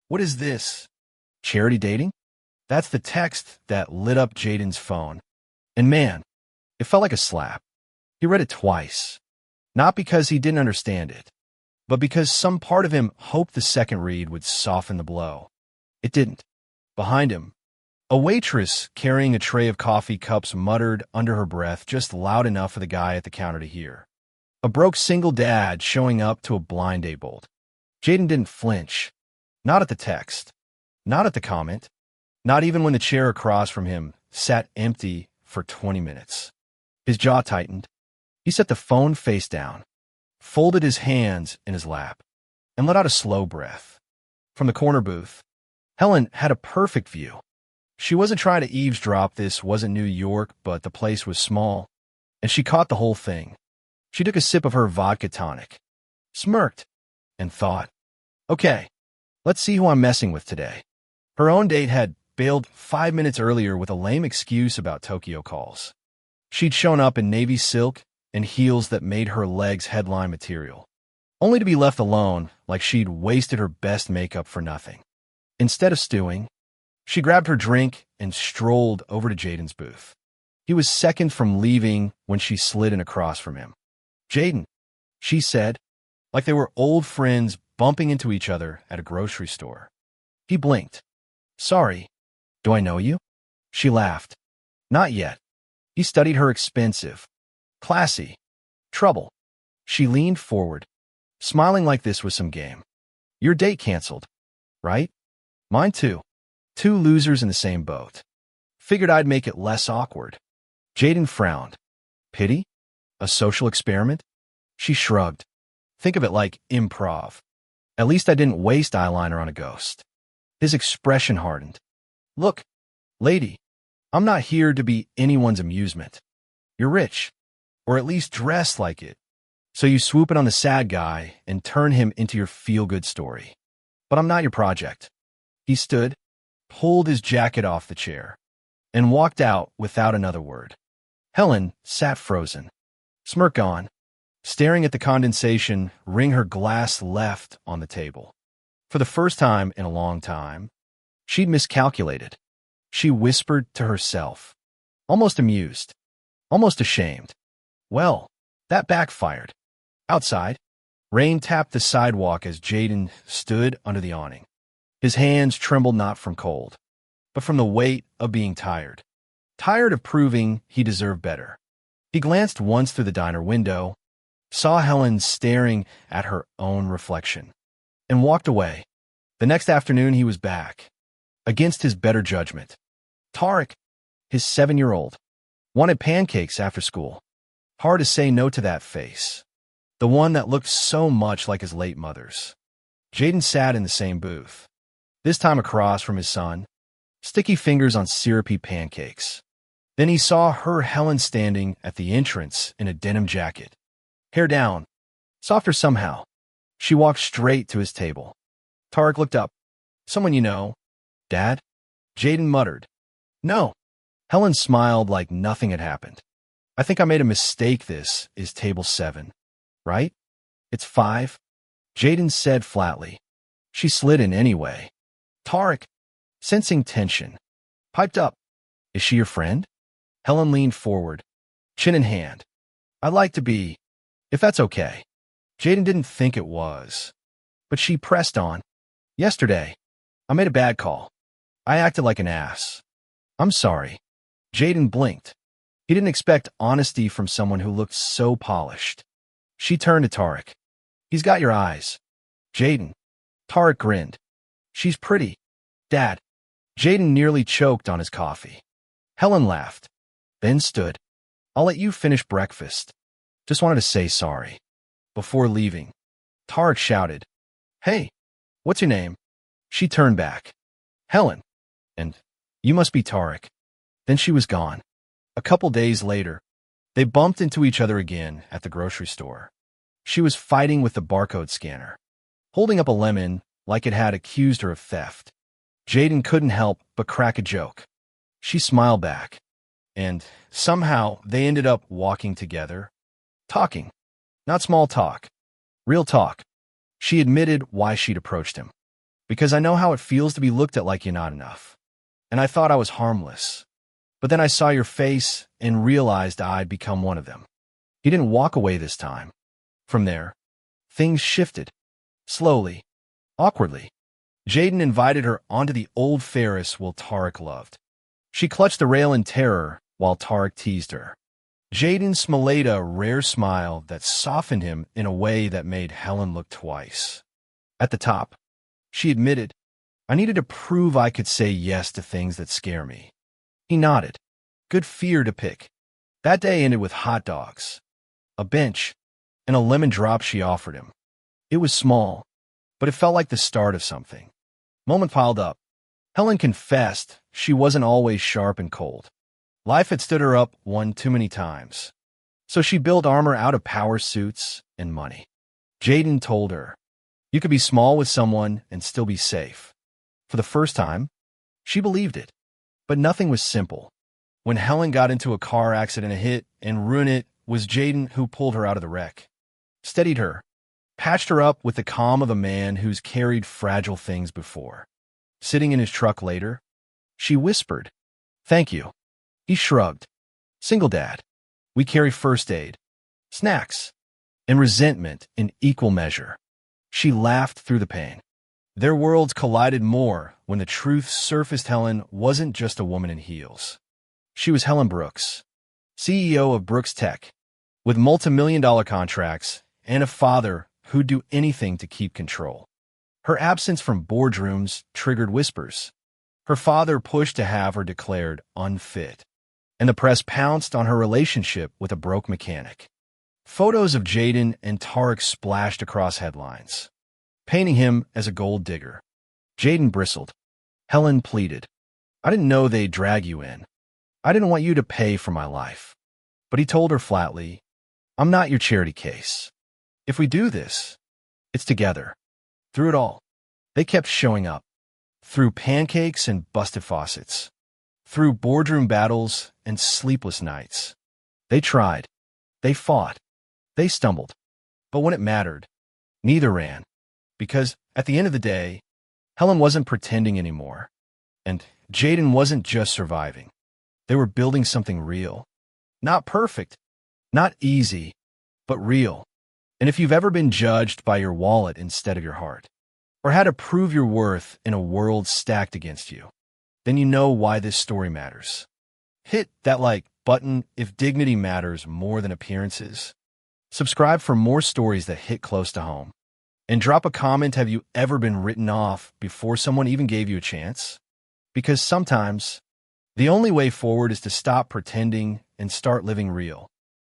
What is this? Charity dating? That's the text that lit up Jaden's phone. And man, it felt like a slap. He read it twice. Not because he didn't understand it, but because some part of him hoped the second read would soften the blow. It didn't. Behind him, a waitress carrying a tray of coffee cups muttered under her breath just loud enough for the guy at the counter to hear. A broke single dad showing up to a blind date bolt. Jaden didn't flinch. Not at the text. Not at the comment. Not even when the chair across from him sat empty for 20 minutes. His jaw tightened. He set the phone face down, folded his hands in his lap, and let out a slow breath. From the corner booth, Helen had a perfect view. She wasn't trying to eavesdrop. This wasn't New York, but the place was small, and she caught the whole thing. She took a sip of her vodka tonic, smirked, and thought, okay, let's see who I'm messing with today. Her own date had bailed 5 minutes earlier with a lame excuse about Tokyo calls. She'd shown up in navy silk and heels that made her legs headline material, only to be left alone like she'd wasted her best makeup for nothing. Instead of stewing, she grabbed her drink and strolled over to Jaden's booth. He was seconds from leaving when she slid in across from him. Jaden, she said, like they were old friends bumping into each other at a grocery store. He blinked. Sorry, do I know you? She laughed. Not yet. He studied her expensive, classy trouble. She leaned forward, smiling like this was some game. Your date canceled, right? Mine too. Two losers in the same boat. Figured I'd make it less awkward. Jaden frowned. Pity? A social experiment? She shrugged. Think of it like improv. At least I didn't waste eyeliner on a ghost. His expression hardened. Look, lady, I'm not here to be anyone's amusement. You're rich, or at least dressed like it. So you swoop in on the sad guy and turn him into your feel-good story. But I'm not your project. He stood, pulled his jacket off the chair, and walked out without another word. Helen sat frozen, smirk on, staring at the condensation ring her glass left on the table. For the first time in a long time, she'd miscalculated. She whispered to herself, almost amused, almost ashamed. Well, that backfired. Outside, rain tapped the sidewalk as Jaden stood under the awning. His hands trembled not from cold, but from the weight of being tired. Tired of proving he deserved better. He glanced once through the diner window, saw Helen staring at her own reflection, and walked away. The next afternoon he was back, against his better judgment. Tarek, his 7-year-old, wanted pancakes after school. Hard to say no to that face, the one that looked so much like his late mother's. Jaden sat in the same booth, this time across from his son, sticky fingers on syrupy pancakes. Then he saw her Helen standing at the entrance in a denim jacket, hair down, softer somehow. She walked straight to his table. Tarek looked up. Someone you know, Dad? Jaden muttered. No. Helen smiled like nothing had happened. I think I made a mistake. This is table 7, right? It's 5, Jaden said flatly. She slid in anyway. Tarek, sensing tension, piped up. Is she your friend? Helen leaned forward, chin in hand. I'd like to be, if that's okay. Jaden didn't think it was, but she pressed on. Yesterday, I made a bad call. I acted like an ass. I'm sorry. Jaden blinked. He didn't expect honesty from someone who looked so polished. She turned to Tarek. He's got your eyes. Jaden. Tarek grinned. She's pretty. Dad. Jaden nearly choked on his coffee. Helen laughed, then stood. I'll let you finish breakfast. Just wanted to say sorry. Before leaving, Tarek shouted, Hey, what's your name? She turned back. Helen. And you must be Tarek. Then she was gone. A couple days later, they bumped into each other again at the grocery store. She was fighting with the barcode scanner, holding up a lemon like it had accused her of theft. Jaden couldn't help but crack a joke. She smiled back, and somehow they ended up walking together, talking. Not small talk, real talk. She admitted why she'd approached him. because I know how it feels to be looked at like you're not enough. And I thought I was harmless. But then I saw your face and realized I'd become one of them. He didn't walk away this time. From there, things shifted. Slowly, awkwardly. Jaden invited her onto the old Ferris Tarek loved. She clutched the rail in terror while Tarek teased her. Jaden smiled a rare smile that softened him in a way that made Helen look twice. At the top, she admitted, I needed to prove I could say yes to things that scare me. He nodded. Good fear to pick. That day ended with hot dogs, a bench, and a lemon drop she offered him. It was small, but it felt like the start of something. Moment piled up. Helen confessed she wasn't always sharp and cold. Life had stood her up one too many times. So she built armor out of power suits and money. Jaden told her, you could be small with someone and still be safe. For the first time, she believed it. But nothing was simple. When Helen got into a car accident and hit and ruined it, was Jaden who pulled her out of the wreck. Steadied her. Patched her up with the calm of a man who's carried fragile things before. Sitting in his truck later, she whispered, thank you. He shrugged. Single dad. We carry first aid, snacks, and resentment in equal measure. She laughed through the pain. Their worlds collided more when the truth surfaced. Helen wasn't just a woman in heels. She was Helen Brooks, CEO of Brooks Tech, with multi-million-dollar contracts and a father who'd do anything to keep control. Her absence from boardrooms triggered whispers. Her father pushed to have her declared unfit, and the press pounced on her relationship with a broke mechanic. Photos of Jaden and Tarek splashed across headlines, painting him as a gold digger. Jaden bristled. Helen pleaded, I didn't know they'd drag you in. I didn't want you to pay for my life. But he told her flatly, I'm not your charity case. If we do this, it's together. Through it all, they kept showing up. Through pancakes and busted faucets. Through boardroom battles and sleepless nights. They tried. They fought. They stumbled. But when it mattered, neither ran. Because, at the end of the day, Helen wasn't pretending anymore. And Jaden wasn't just surviving. They were building something real. Not perfect. Not easy. But real. And if you've ever been judged by your wallet instead of your heart, or had to prove your worth in a world stacked against you, then you know why this story matters. Hit that like button if dignity matters more than appearances. Subscribe for more stories that hit close to home. And drop a comment, have you ever been written off before someone even gave you a chance? Because sometimes, the only way forward is to stop pretending and start living real.